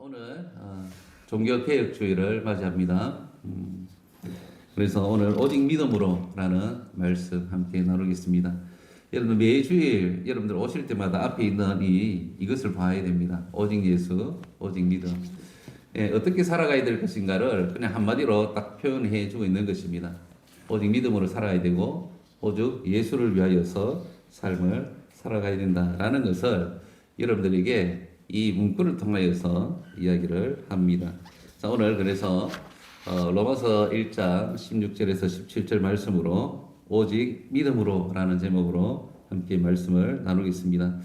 오늘 종교개혁주의를 맞이합니다. 그래서 오늘 오직 믿음으로라는 말씀 함께 나누겠습니다. 여러분 매주일 여러분들 오실 때마다 앞에 있는 이것을 봐야 됩니다. 오직 예수, 오직 믿음. 예, 어떻게 살아가야 될 것인가를 그냥 한마디로 딱 표현해 주고 있는 것입니다. 오직 믿음으로 살아야 되고 오직 예수를 위하여서 삶을 살아가야 된다라는 것을 여러분들에게 이 문구를 통하여서 이야기를 합니다. 자, 오늘 그래서 로마서 1장 16절에서 17절 말씀으로 오직 믿음으로 라는 제목으로 함께 말씀을 나누겠습니다.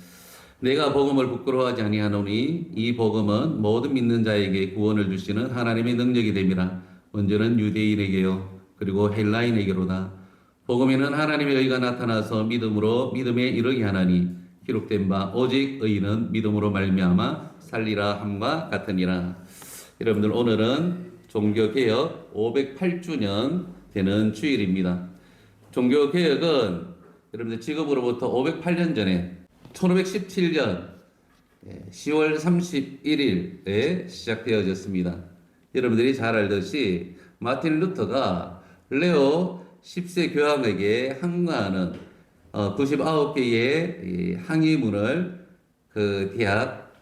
내가 복음을 부끄러워하지 아니하노니 이 복음은 모든 믿는 자에게 구원을 주시는 하나님의 능력이 됨이라. 먼저는 유대인에게요 그리고 헬라인에게로다. 복음에는 하나님의 의가 나타나서 믿음으로 믿음에 이르게 하나니 기록된 바 오직 의인은 믿음으로 말미암아 살리라 함과 같으니라. 여러분들 오늘은 종교개혁 508주년 되는 주일입니다. 종교개혁은 여러분들 지금으로부터 508년 전에 1517년 10월 31일에 시작되어졌습니다. 여러분들이 잘 알듯이 마틴 루터가 레오 10세 교황에게 항거하는 99개의 항의문을 그 대학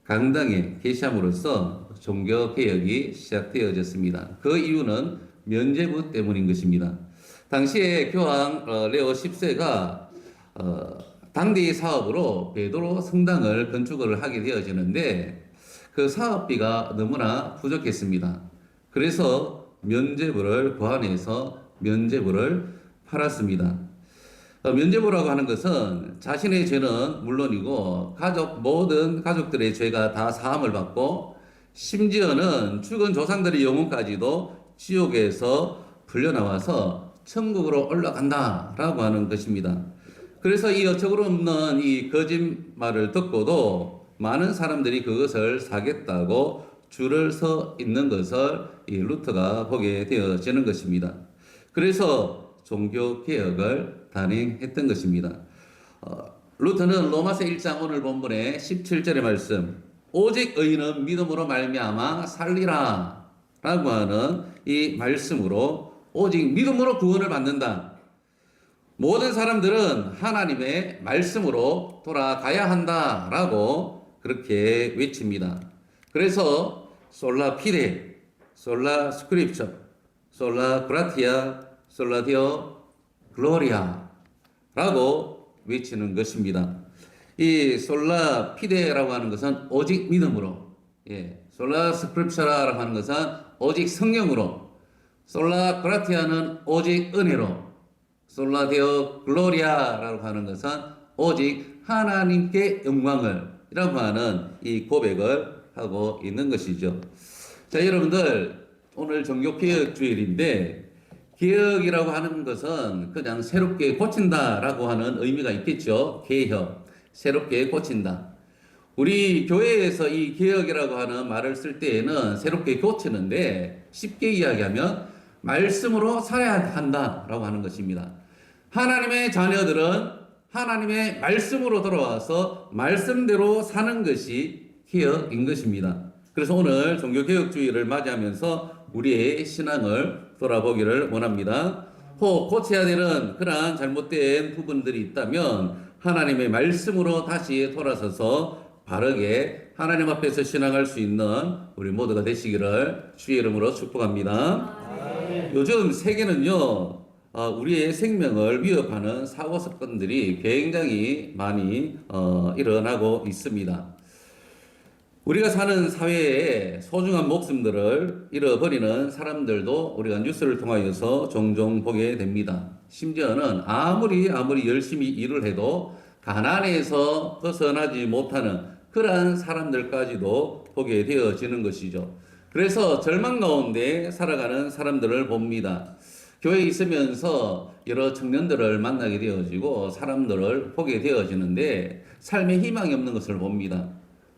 강당에 게시함으로써 종교개혁이 시작되어졌습니다. 그 이유는 면죄부 때문인 것입니다. 당시에 교황 레오 10세가 당대의 사업으로 베드로 성당을 건축을 하게 되어지는데 그 사업비가 너무나 부족했습니다. 그래서 면죄부를 고안해서 면죄부를 팔았습니다. 면죄부라고 하는 것은 자신의 죄는 물론이고 모든 가족들의 죄가 다 사함을 받고 심지어는 죽은 조상들의 영혼까지도 지옥에서 풀려나와서 천국으로 올라간다라고 하는 것입니다. 그래서 이 어처구니 없는 이 거짓말을 듣고도 많은 사람들이 그것을 사겠다고 줄을 서 있는 것을 이 루터가 보게 되어지는 것입니다. 그래서 종교개혁을 단행했던 것입니다. 루터는 로마서 1장 오늘 본문의 17절의 말씀 오직 의인은 믿음으로 말미암아 살리라 라고 하는 이 말씀으로 오직 믿음으로 구원을 받는다. 모든 사람들은 하나님의 말씀으로 돌아가야 한다라고 그렇게 외칩니다. 그래서 솔라 피데, 솔라 스크립처, 솔라 그라티아, 솔라 디오 글로리아 라고 외치는 것입니다. 이 솔라 피데라고 하는 것은 오직 믿음으로, 솔라 스크립처라고 하는 것은 오직 성령으로, 솔라 그라티아는 오직 은혜로, 솔라 디오 글로리아라고 하는 것은 오직 하나님께 영광을 이라고 하는 이 고백을 하고 있는 것이죠. 자, 여러분들 오늘 종교개혁 주일인데 개혁이라고 하는 것은 그냥 새롭게 고친다라고 하는 의미가 있겠죠. 개혁, 새롭게 고친다. 우리 교회에서 이 개혁이라고 하는 말을 쓸 때에는 새롭게 고치는데 쉽게 이야기하면 말씀으로 살아야 한다라고 하는 것입니다. 하나님의 자녀들은 하나님의 말씀으로 돌아와서 말씀대로 사는 것이 개혁인 것입니다. 그래서 오늘 종교개혁주의를 맞이하면서 우리의 신앙을 돌아보기를 원합니다. 혹 고쳐야 되는 그러한 잘못된 부분들이 있다면 하나님의 말씀으로 다시 돌아서서 바르게 하나님 앞에서 신앙할 수 있는 우리 모두가 되시기를 주의 이름으로 축복합니다. 요즘 세계는요, 우리의 생명을 위협하는 사고 사건들이 굉장히 많이 일어나고 있습니다. 우리가 사는 사회에 소중한 목숨들을 잃어버리는 사람들도 우리가 뉴스를 통하여서 종종 보게 됩니다. 심지어는 아무리 열심히 일을 해도 가난에서 벗어나지 못하는 그러한 사람들까지도 보게 되어지는 것이죠. 그래서 절망 가운데 살아가는 사람들을 봅니다. 교회에 있으면서 여러 청년들을 만나게 되어지고 사람들을 보게 되어지는데 삶에 희망이 없는 것을 봅니다.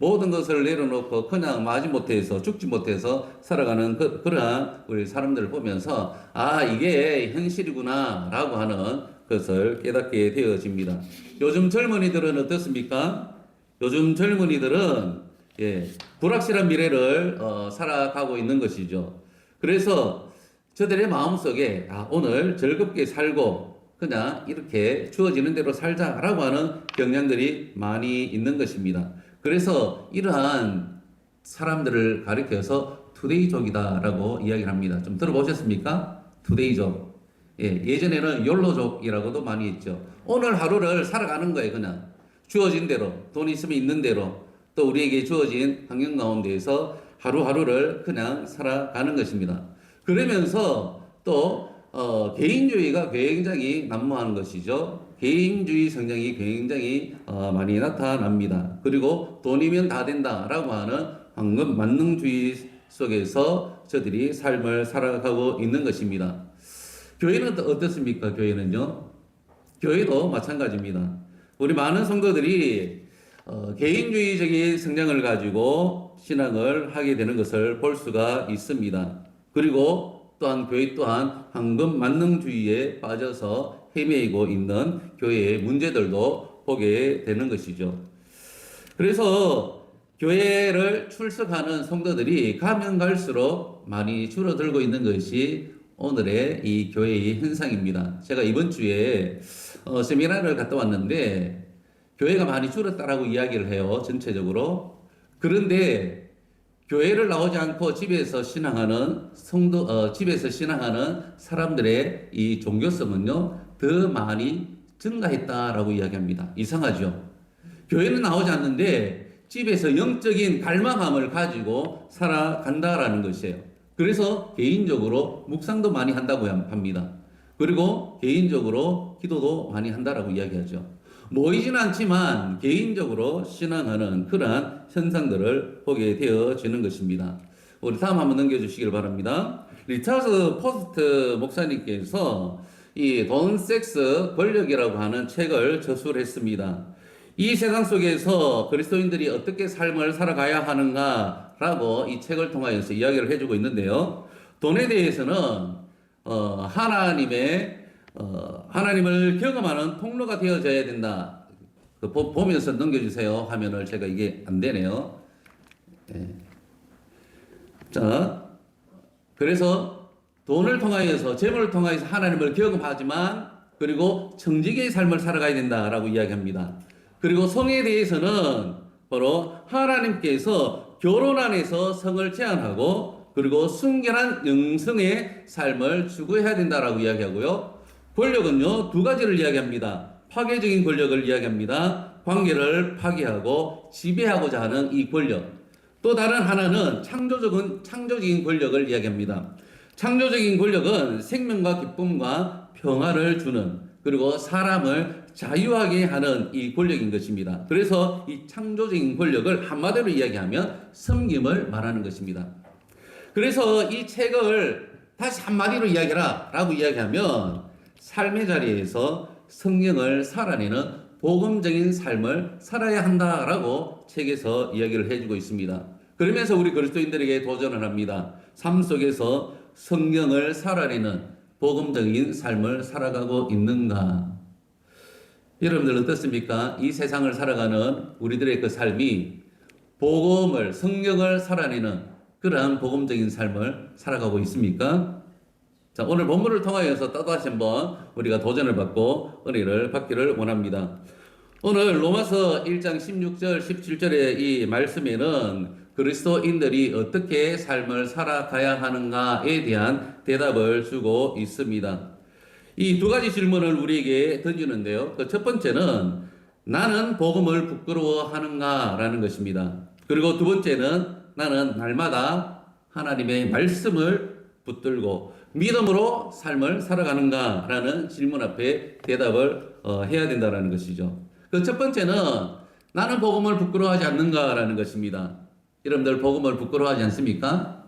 모든 것을 내려놓고 그냥 마지못해서 죽지 못해서 살아가는 그러한 우리 사람들을 보면서 이게 현실이구나 라고 하는 것을 깨닫게 되어집니다. 요즘 젊은이들은 어떻습니까? 요즘 젊은이들은 예, 불확실한 미래를 살아가고 있는 것이죠. 그래서 저들의 마음속에 오늘 즐겁게 살고 그냥 이렇게 주어지는 대로 살자라고 하는 경향들이 많이 있는 것입니다. 그래서 이러한 사람들을 가리켜서 투데이족이다라고 이야기를 합니다. 좀 들어보셨습니까? 투데이족. 예, 예전에는 욜로족이라고도 많이 했죠. 오늘 하루를 살아가는 거예요, 그냥. 주어진 대로, 돈 있으면 있는 대로, 또 우리에게 주어진 환경 가운데에서 하루하루를 그냥 살아가는 것입니다. 그러면서 또 개인주의가 굉장히 난무하는 것이죠. 개인주의 성향이 굉장히 많이 나타납니다. 그리고 돈이면 다 된다라고 하는 황금 만능주의 속에서 저들이 삶을 살아가고 있는 것입니다. 교회는 어떻습니까? 교회는요? 교회도 마찬가지입니다. 우리 많은 성도들이 개인주의적인 성향을 가지고 신앙을 하게 되는 것을 볼 수가 있습니다. 그리고 또한 교회 또한 황금 만능주의에 빠져서 헤매이고 있는 교회의 문제들도 보게 되는 것이죠. 그래서 교회를 출석하는 성도들이 가면 갈수록 많이 줄어들고 있는 것이 오늘의 이 교회의 현상입니다. 제가 이번 주에 세미나를 갔다 왔는데 교회가 많이 줄었다라고 이야기를 해요. 전체적으로. 그런데 교회를 나오지 않고 집에서 신앙하는 집에서 신앙하는 사람들의 이 종교성은요, 더 많이 증가했다라고 이야기합니다. 이상하죠? 교회는 나오지 않는데 집에서 영적인 갈망함을 가지고 살아간다라는 것이에요. 그래서 개인적으로 묵상도 많이 한다고 합니다. 그리고 개인적으로 기도도 많이 한다라고 이야기하죠. 모이진 않지만 개인적으로 신앙하는 그러한 현상들을 보게 되어지는 것입니다. 우리 다음 한번 넘겨주시길 바랍니다. 리차드 포스트 목사님께서 이 돈, 섹스, 권력이라고 하는 책을 저술을 했습니다. 이 세상 속에서 그리스도인들이 어떻게 삶을 살아가야 하는가라고 이 책을 통하여서 이야기를 해주고 있는데요. 돈에 대해서는 하나님을 경험하는 통로가 되어져야 된다. 보면서 넘겨주세요. 화면을 제가 이게 안 되네요. 네. 자, 그래서 돈을 통하여서 재물을 통하여서 하나님을 경험하지만 그리고 청지기의 삶을 살아가야 된다라고 이야기합니다. 그리고 성에 대해서는 바로 하나님께서 결혼 안에서 성을 제한하고 그리고 순결한 영성의 삶을 추구해야 된다라고 이야기하고요. 권력은요, 두 가지를 이야기합니다. 파괴적인 권력을 이야기합니다. 관계를 파괴하고 지배하고자 하는 이 권력. 또 다른 하나는 창조적인 권력을 이야기합니다. 창조적인 권력은 생명과 기쁨과 평화를 주는 그리고 사람을 자유하게 하는 이 권력인 것입니다. 그래서 이 창조적인 권력을 한마디로 이야기하면 섬김을 말하는 것입니다. 그래서 이 책을 다시 한마디로 이야기해라 라고 이야기하면 삶의 자리에서 성령을 살아내는 복음적인 삶을 살아야 한다라고 책에서 이야기를 해주고 있습니다. 그러면서 우리 그리스도인들에게 도전을 합니다. 삶 속에서 성령을 살아내는 복음적인 삶을 살아가고 있는가? 여러분들 어떻습니까? 이 세상을 살아가는 우리들의 그 삶이 복음을, 성령을 살아내는 그러한 복음적인 삶을 살아가고 있습니까? 자, 오늘 본문을 통하여서 또다시 한번 우리가 도전을 받고 은혜를 받기를 원합니다. 오늘 로마서 1장 16절, 17절의 이 말씀에는 그리스도인들이 어떻게 삶을 살아가야 하는가에 대한 대답을 주고 있습니다. 이 두 가지 질문을 우리에게 던지는데요. 그 첫 번째는 나는 복음을 부끄러워하는가? 라는 것입니다. 그리고 두 번째는 나는 날마다 하나님의 말씀을 붙들고 믿음으로 삶을 살아가는가? 라는 질문 앞에 대답을 해야 된다는 것이죠. 그 첫 번째는 나는 복음을 부끄러워하지 않는가? 라는 것입니다. 여러분들 복음을 부끄러워하지 않습니까?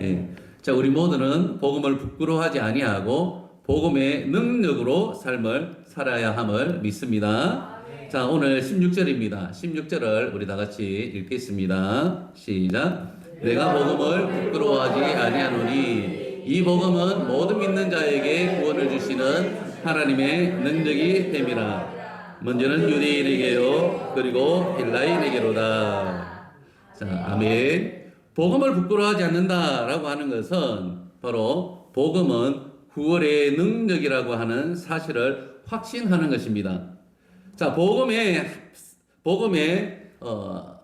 예. 자, 우리 모두는 복음을 부끄러워하지 아니하고 복음의 능력으로 삶을 살아야 함을 믿습니다. 자, 오늘 16절입니다. 16절을 우리 다 같이 읽겠습니다. 시작. 내가 복음을 부끄러워하지 아니하노니 이 복음은 모든 믿는 자에게 구원을 주시는 하나님의 능력이 됨이라. 먼저는 유대인에게요, 그리고 헬라인에게로다. 자, 아멘. 복음을 부끄러워하지 않는다라고 하는 것은 바로 복음은 구원의 능력이라고 하는 사실을 확신하는 것입니다. 자, 복음에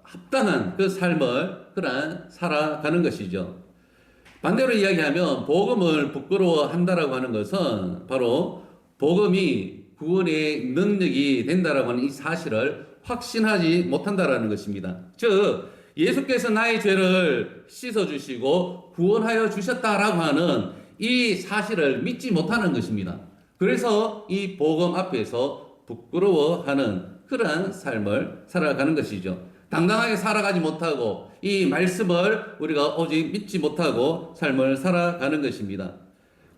합당한 그 삶을 그런 살아가는 것이죠. 반대로 이야기하면 복음을 부끄러워한다라고 하는 것은 바로 복음이 구원의 능력이 된다라고 하는 이 사실을 확신하지 못한다라는 것입니다. 즉 예수께서 나의 죄를 씻어주시고 구원하여 주셨다라고 하는 이 사실을 믿지 못하는 것입니다. 그래서 이 복음 앞에서 부끄러워하는 그러한 삶을 살아가는 것이죠. 당당하게 살아가지 못하고 이 말씀을 우리가 오직 믿지 못하고 삶을 살아가는 것입니다.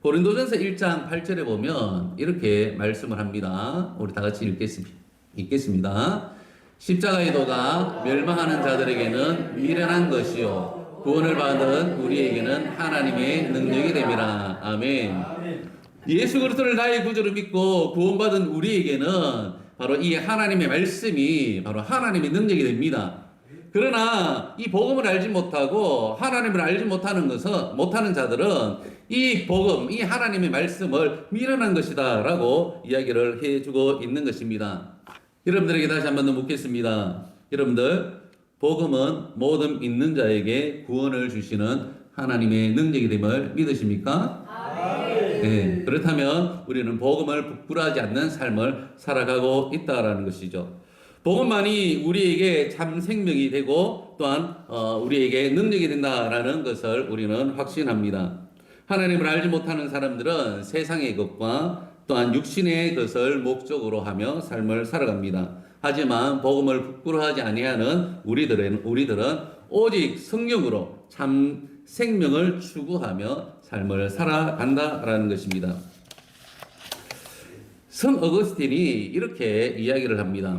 고린도전서 1장 8절에 보면 이렇게 말씀을 합니다. 우리 다 같이 읽겠습니다. 십자가의 도가 멸망하는 자들에게는 미련한 것이요 구원을 받은 우리에게는 하나님의 능력이 됨이라. 아멘. 예수 그리스도를 나의 구주로 믿고 구원받은 우리에게는 바로 이 하나님의 말씀이 바로 하나님의 능력이 됩니다. 그러나 이 복음을 알지 못하고 하나님을 알지 못하는 자들은 이 복음, 이 하나님의 말씀을 미련한 것이다라고 이야기를 해주고 있는 것입니다. 여러분들에게 다시 한 번 더 묻겠습니다. 여러분들, 복음은 모든 믿는 자에게 구원을 주시는 하나님의 능력이 됨을 믿으십니까? 네, 그렇다면 우리는 복음을 부끄러워하지 않는 삶을 살아가고 있다라는 것이죠. 복음만이 우리에게 참 생명이 되고 또한 우리에게 능력이 된다라는 것을 우리는 확신합니다. 하나님을 알지 못하는 사람들은 세상의 것과 또한 육신의 것을 목적으로 하며 삶을 살아갑니다. 하지만 복음을 부끄러워하지 아니하는 우리들은 오직 성령으로 참 생명을 추구하며 삶을 살아간다라는 것입니다. 성 어거스틴이 이렇게 이야기를 합니다.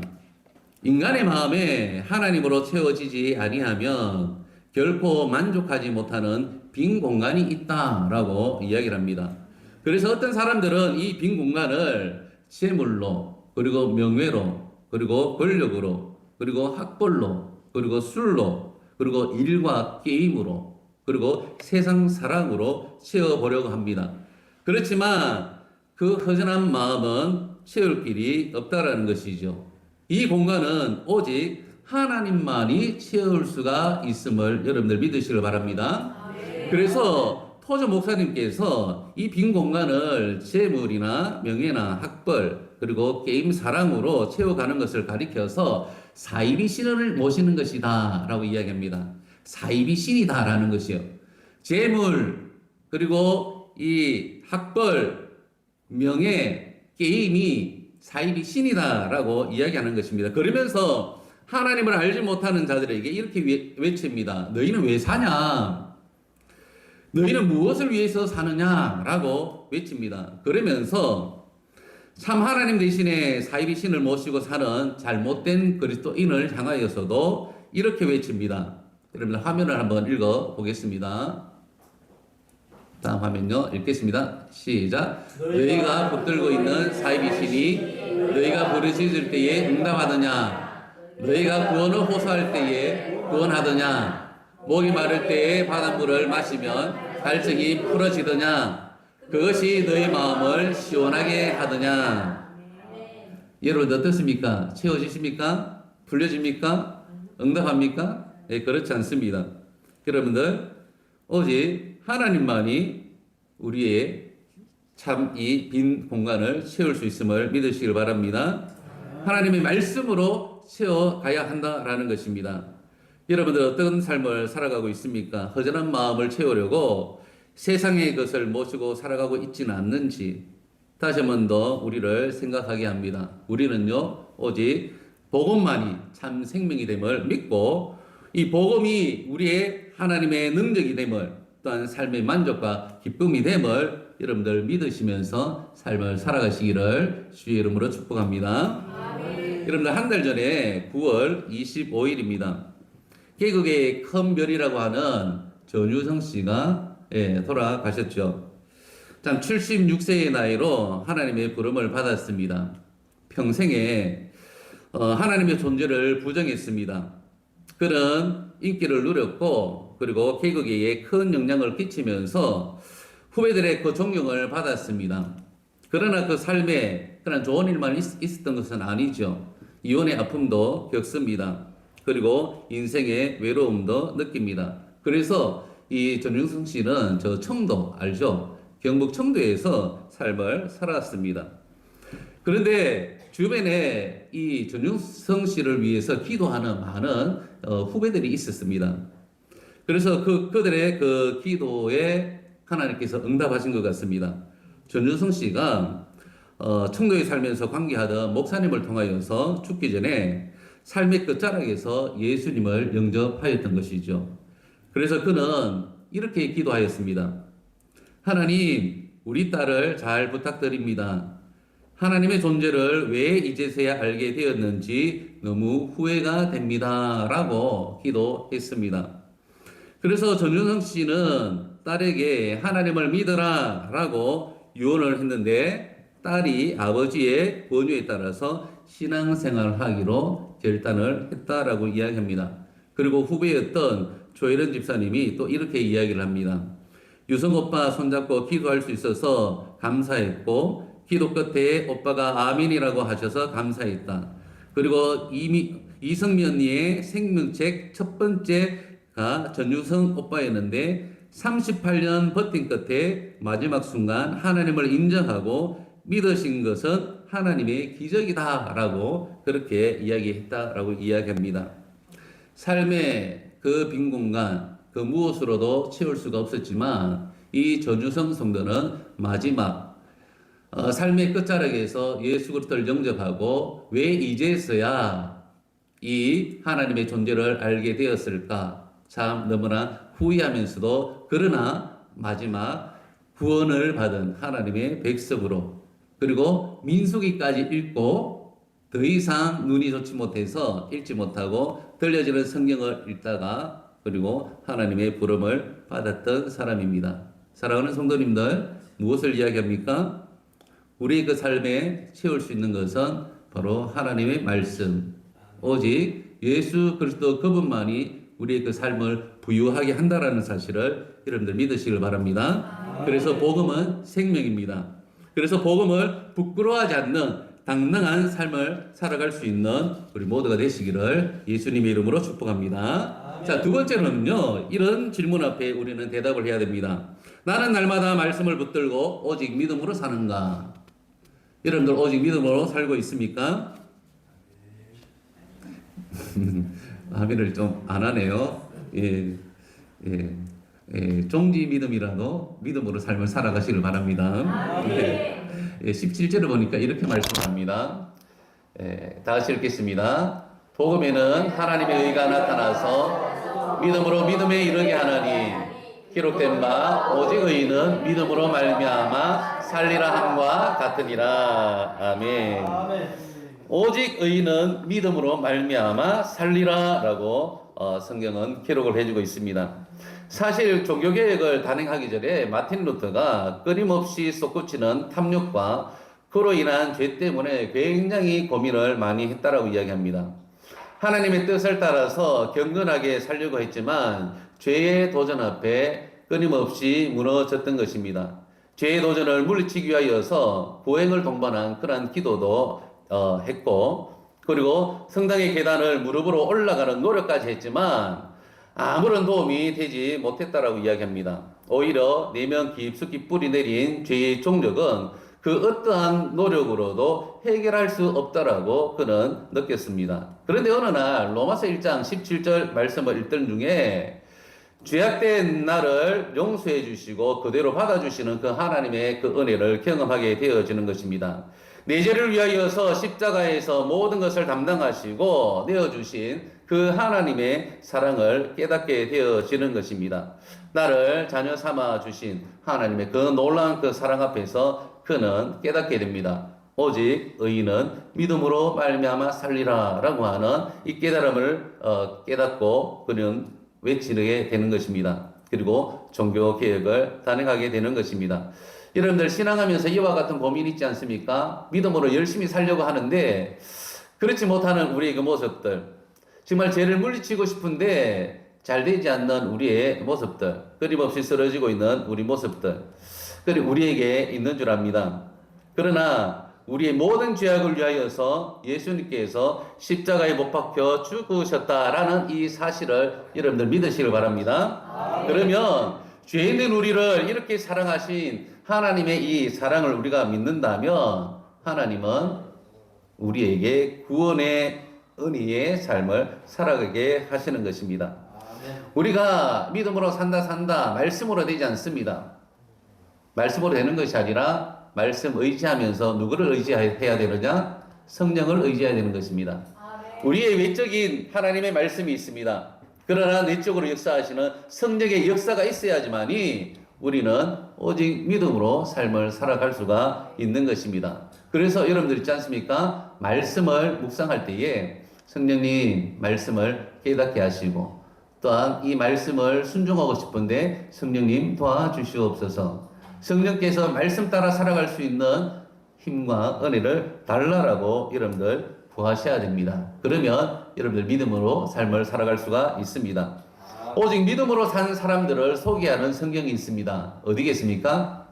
인간의 마음에 하나님으로 채워지지 아니하면 결코 만족하지 못하는 빈 공간이 있다라고 이야기를 합니다. 그래서 어떤 사람들은 이 빈 공간을 재물로, 그리고 명예로, 그리고 권력으로, 그리고 학벌로, 그리고 술로, 그리고 일과 게임으로, 그리고 세상 사랑으로 채워보려고 합니다. 그렇지만 그 허전한 마음은 채울 길이 없다라는 것이죠. 이 공간은 오직 하나님만이 채울 수가 있음을 여러분들 믿으시길 바랍니다. 그래서 토저 목사님께서 이 빈 공간을 재물이나 명예나 학벌 그리고 게임 사랑으로 채워가는 것을 가리켜서 사이비 신을 모시는 것이다 라고 이야기합니다. 사이비 신이다 라는 것이요. 재물 그리고 이 학벌 명예 게임이 사이비 신이다 라고 이야기하는 것입니다. 그러면서 하나님을 알지 못하는 자들에게 이렇게 외칩니다. 너희는 왜 사냐? 너희는 무엇을 위해서 사느냐? 라고 외칩니다. 그러면서 참 하나님 대신에 사이비 신을 모시고 사는 잘못된 그리스도인을 향하여서도 이렇게 외칩니다. 여러분들 화면을 한번 읽어 보겠습니다. 다음 화면요. 읽겠습니다. 시작. 너희가 붙들고 있는 사이비 신이 너희가 부르짖을 때에 응답하느냐? 너희가 구원을 호소할 때에 구원하느냐? 목이 마를 때에 바닷물을 마시면 갈증이 풀어지느냐? 그것이 너희 마음을 시원하게 하느냐? 여러분 어떻습니까? 채워지십니까? 풀려집니까? 응답합니까? 네, 그렇지 않습니다. 여러분들 오직 하나님만이 우리의 참 이 빈 공간을 채울 수 있음을 믿으시길 바랍니다. 하나님의 말씀으로 채워가야 한다라는 것입니다. 여러분들 어떤 삶을 살아가고 있습니까? 허전한 마음을 채우려고 세상의 것을 모시고 살아가고 있지는 않는지 다시 한 번 더 우리를 생각하게 합니다. 우리는요 오직 복음만이 참 생명이 됨을 믿고 이 복음이 우리의 하나님의 능력이 됨을 또한 삶의 만족과 기쁨이 됨을 여러분들 믿으시면서 삶을 살아가시기를 주의 이름으로 축복합니다. 여러분들 한 달 전에 9월 25일입니다. 개그계의 큰 별이라고 하는 전유성 씨가 돌아가셨죠. 참 76세의 나이로 하나님의 부름을 받았습니다. 평생에 하나님의 존재를 부정했습니다. 그는 인기를 누렸고 그리고 개그계에 큰 영향을 끼치면서 후배들의 그 존경을 받았습니다. 그러나 그 삶에 그런 좋은 일만 있었던 것은 아니죠. 이혼의 아픔도 겪습니다. 그리고 인생의 외로움도 느낍니다. 그래서 이 전윤성 씨는 저 청도 알죠? 경북 청도에서 삶을 살았습니다. 그런데 주변에 이 전윤성 씨를 위해서 기도하는 많은 후배들이 있었습니다. 그래서 그들의 그 기도에 하나님께서 응답하신 것 같습니다. 전윤성 씨가 청도에 살면서 관계하던 목사님을 통하여서 죽기 전에 삶의 끝자락에서 예수님을 영접하였던 것이죠. 그래서 그는 이렇게 기도하였습니다. 하나님, 우리 딸을 잘 부탁드립니다. 하나님의 존재를 왜 이제서야 알게 되었는지 너무 후회가 됩니다. 라고 기도했습니다. 그래서 전윤성 씨는 딸에게 하나님을 믿어라 라고 유언을 했는데 딸이 아버지의 권유에 따라서 신앙생활을 하기로 결단을 했다라고 이야기합니다. 그리고 후배였던 조혜련 집사님이 또 이렇게 이야기를 합니다. 유성 오빠 손잡고 기도할 수 있어서 감사했고 기도 끝에 오빠가 아멘이라고 하셔서 감사했다. 그리고 이성미 언니의 생명책 첫 번째가 전유성 오빠였는데 38년 버틴 끝에 마지막 순간 하나님을 인정하고 믿으신 것은 하나님의 기적이다 라고 그렇게 이야기했다라고 이야기합니다. 삶의 그 빈 공간 그 무엇으로도 채울 수가 없었지만 이 전유성 성도는 마지막 삶의 끝자락에서 예수 그리스도를 영접하고 왜 이제서야 이 하나님의 존재를 알게 되었을까 참 너무나 후회하면서도 그러나 마지막 구원을 받은 하나님의 백성으로 그리고 민수기까지 읽고 더 이상 눈이 좋지 못해서 읽지 못하고 들려지는 성경을 읽다가 그리고 하나님의 부름을 받았던 사람입니다. 사랑하는 성도님들 무엇을 이야기합니까? 우리의 그 삶에 채울 수 있는 것은 바로 하나님의 말씀 오직 예수 그리스도 그분만이 우리의 그 삶을 부유하게 한다라는 사실을 여러분들 믿으시길 바랍니다. 그래서 복음은 생명입니다. 그래서 복음을 부끄러워하지 않는 당당한 삶을 살아갈 수 있는 우리 모두가 되시기를 예수님의 이름으로 축복합니다. 자, 두 번째는요, 이런 질문 앞에 우리는 대답을 해야 됩니다. 나는 날마다 말씀을 붙들고 오직 믿음으로 사는가? 여러분들 오직 믿음으로 살고 있습니까? 아멘을 좀 안 하네요. 예, 종지 믿음이라도 믿음으로 삶을 살아가시길 바랍니다. 네. 17절을 보니까 이렇게 말씀합니다. 다 같이 읽겠습니다. 복음에는 하나님의 의가 나타나서 믿음으로 믿음에 이르게 하나니 기록된 바 오직 의인은 믿음으로 말미암아 살리라 함과 같으니라. 아멘. 오직 의인은 믿음으로 말미암아 살리라라고 성경은 기록을 해주고 있습니다. 사실 종교개혁을 단행하기 전에 마틴 루터가 끊임없이 솟구치는 탐욕과 그로 인한 죄 때문에 굉장히 고민을 많이 했다라고 이야기합니다. 하나님의 뜻을 따라서 경건하게 살려고 했지만 죄의 도전 앞에 끊임없이 무너졌던 것입니다. 죄의 도전을 물리치기 위하여서 보행을 동반한 그러한 기도도 했고 그리고 성당의 계단을 무릎으로 올라가는 노력까지 했지만 아무런 도움이 되지 못했다라고 이야기합니다. 오히려 내면 깊숙이 뿌리 내린 죄의 종력은 그 어떠한 노력으로도 해결할 수 없다라고 그는 느꼈습니다. 그런데 어느 날 로마서 1장 17절 말씀을 읽던 중에 죄악된 나를 용서해 주시고 그대로 받아주시는 그 하나님의 그 은혜를 경험하게 되어지는 것입니다. 내 죄를 위하여서 십자가에서 모든 것을 담당하시고 내어주신 그 하나님의 사랑을 깨닫게 되어지는 것입니다. 나를 자녀 삼아 주신 하나님의 그 놀라운 그 사랑 앞에서 그는 깨닫게 됩니다. 오직 의인은 믿음으로 말미암아 살리라 라고 하는 이 깨달음을 깨닫고 그는 외치게 되는 것입니다. 그리고 종교개혁을 단행하게 되는 것입니다. 여러분들 신앙하면서 이와 같은 고민이 있지 않습니까? 믿음으로 열심히 살려고 하는데 그렇지 못하는 우리의 그 모습들 정말 죄를 물리치고 싶은데 잘 되지 않는 우리의 모습들, 끊임없이 쓰러지고 있는 우리 모습들, 그리고 우리에게 있는 줄 압니다. 그러나 우리의 모든 죄악을 위하여서 예수님께서 십자가에 못 박혀 죽으셨다라는 이 사실을 여러분들 믿으시길 바랍니다. 그러면 죄 있는 우리를 이렇게 사랑하신 하나님의 이 사랑을 우리가 믿는다면 하나님은 우리에게 구원의 은혜의 삶을 살아가게 하시는 것입니다. 우리가 믿음으로 산다 말씀으로 되지 않습니다. 말씀으로 되는 것이 아니라 말씀 의지하면서 누구를 의지해야 되느냐? 성령을 의지해야 되는 것입니다. 우리의 외적인 하나님의 말씀이 있습니다. 그러나 내적으로 역사하시는 성령의 역사가 있어야지만이 우리는 오직 믿음으로 삶을 살아갈 수가 있는 것입니다. 그래서 여러분들 있지 않습니까? 말씀을 묵상할 때에 성령님 말씀을 깨닫게 하시고 또한 이 말씀을 순종하고 싶은데 성령님 도와주시옵소서. 성령께서 말씀 따라 살아갈 수 있는 힘과 은혜를 달라라고 여러분들 구하셔야 됩니다. 그러면 여러분들 믿음으로 삶을 살아갈 수가 있습니다. 오직 믿음으로 사는 사람들을 소개하는 성경이 있습니다. 어디겠습니까?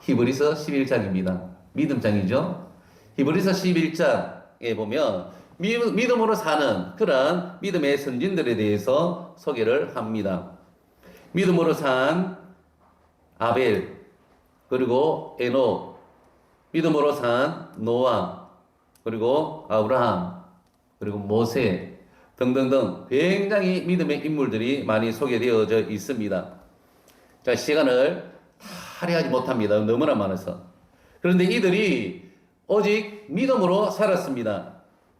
히브리서 11장입니다. 믿음장이죠. 히브리서 11장에 보면 믿음으로 사는 그러한 믿음의 선진들에 대해서 소개를 합니다. 믿음으로 산 아벨, 그리고 에녹, 믿음으로 산 노아, 그리고 아브라함, 그리고 모세 등등등 굉장히 믿음의 인물들이 많이 소개되어져 있습니다. 자, 시간을 다 할애하지 못합니다. 너무나 많아서. 그런데 이들이 오직 믿음으로 살았습니다.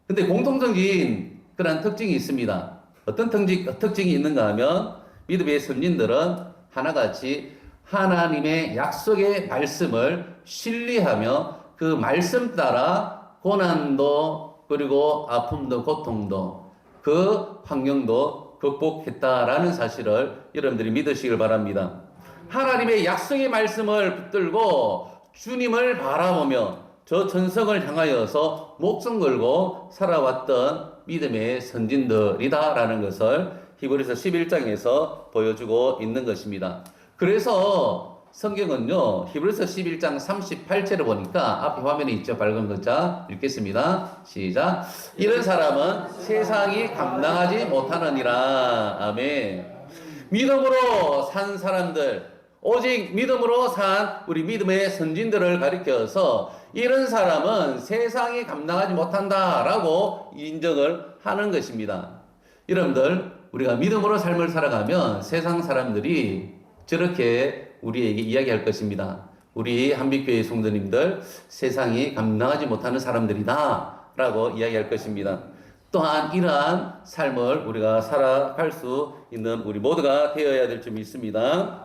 근데 공통적인 그런 특징이 있습니다. 어떤 특징이 있는가 하면 믿음의 선진들은 하나같이 하나님의 약속의 말씀을 신뢰하며 그 말씀 따라 고난도 그리고 아픔도 고통도 그 환경도 극복했다라는 사실을 여러분들이 믿으시길 바랍니다. 하나님의 약속의 말씀을 붙들고 주님을 바라보며 저 전성을 향하여서 목숨 걸고 살아왔던 믿음의 선진들이다라는 것을 히브리서 11장에서 보여주고 있는 것입니다. 그래서 성경은요, 히브리서 11장 38절을 보니까 앞에 화면에 있죠. 밝은 글자 읽겠습니다. 시작. 이런 사람은 세상이 감당하지 못하느니라. 아멘. 믿음으로 산 사람들, 오직 믿음으로 산 우리 믿음의 선진들을 가리켜서 이런 사람은 세상이 감당하지 못한다라고 인정을 하는 것입니다. 여러분들, 우리가 믿음으로 삶을 살아가면 세상 사람들이 저렇게 우리에게 이야기할 것입니다. 우리 한빛교회 성도님들 세상이 감당하지 못하는 사람들이다 라고 이야기할 것입니다. 또한 이러한 삶을 우리가 살아갈 수 있는 우리 모두가 되어야 될 줄 믿습니다.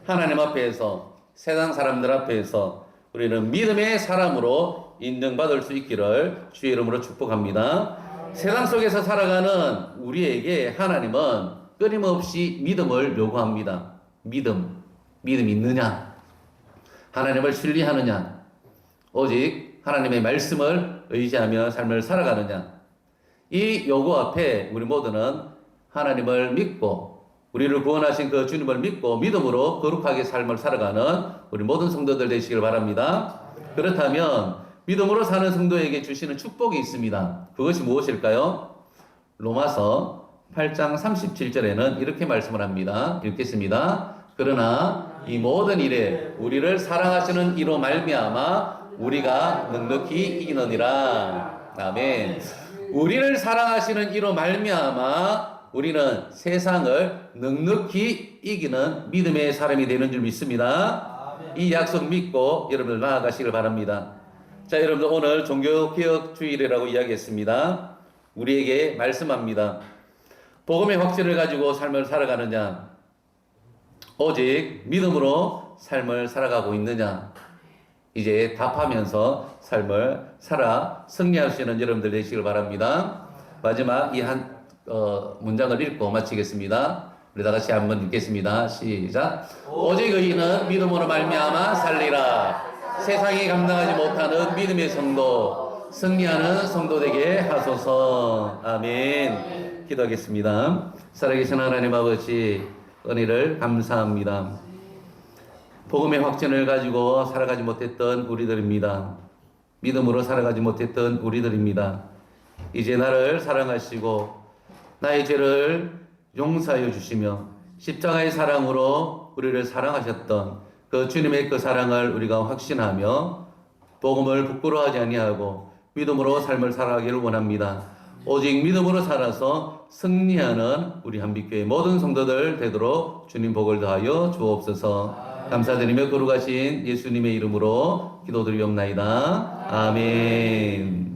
하나님 앞에서 세상 사람들 앞에서 우리는 믿음의 사람으로 인정받을 수 있기를 주의 이름으로 축복합니다. 세상 속에서 살아가는 우리에게 하나님은 끊임없이 믿음을 요구합니다. 믿음 있느냐? 하나님을 신뢰하느냐? 오직 하나님의 말씀을 의지하며 삶을 살아가느냐? 이 요구 앞에 우리 모두는 하나님을 믿고 우리를 구원하신 그 주님을 믿고 믿음으로 거룩하게 삶을 살아가는 우리 모든 성도들 되시길 바랍니다. 그렇다면 믿음으로 사는 성도에게 주시는 축복이 있습니다. 그것이 무엇일까요? 로마서 8장 37절에는 이렇게 말씀을 합니다. 읽겠습니다. 그러나 이 모든 일에 우리를 사랑하시는 이로 말미암아 우리가 넉넉히 이기느니라. 아멘. 우리를 사랑하시는 이로 말미암아 우리는 세상을 넉넉히 이기는 믿음의 사람이 되는 줄 믿습니다. 이 약속 믿고 여러분들 나아가시길 바랍니다. 자, 여러분들 오늘 종교개혁 주일이라고 이야기했습니다. 우리에게 말씀합니다. 복음의 확신을 가지고 삶을 살아가느냐? 오직 믿음으로 삶을 살아가고 있느냐? 이제 답하면서 삶을 살아 승리할 수 있는 여러분들 되시길 바랍니다. 마지막 이 한 문장을 읽고 마치겠습니다. 우리 다 같이 한번 읽겠습니다. 시작. 오직 의인은 믿음으로 말미암아 살리라. 세상이 감당하지 못하는 믿음의 성도, 승리하는 성도 되게 하소서. 아멘. 기도하겠습니다. 살아계신 하나님 아버지, 은혜를 감사합니다. 복음의 확신을 가지고 살아가지 못했던 우리들입니다. 믿음으로 살아가지 못했던 우리들입니다. 이제 나를 사랑하시고 나의 죄를 용서하여 주시며 십자가의 사랑으로 우리를 사랑하셨던 그 주님의 그 사랑을 우리가 확신하며 복음을 부끄러워하지 아니하고 믿음으로 삶을 살아가기를 원합니다. 오직 믿음으로 살아서 승리하는 우리 한빛교회 모든 성도들 되도록 주님 복을 더하여 주옵소서. 감사드리며 거룩하신 예수님의 이름으로 기도드리옵나이다. 아멘.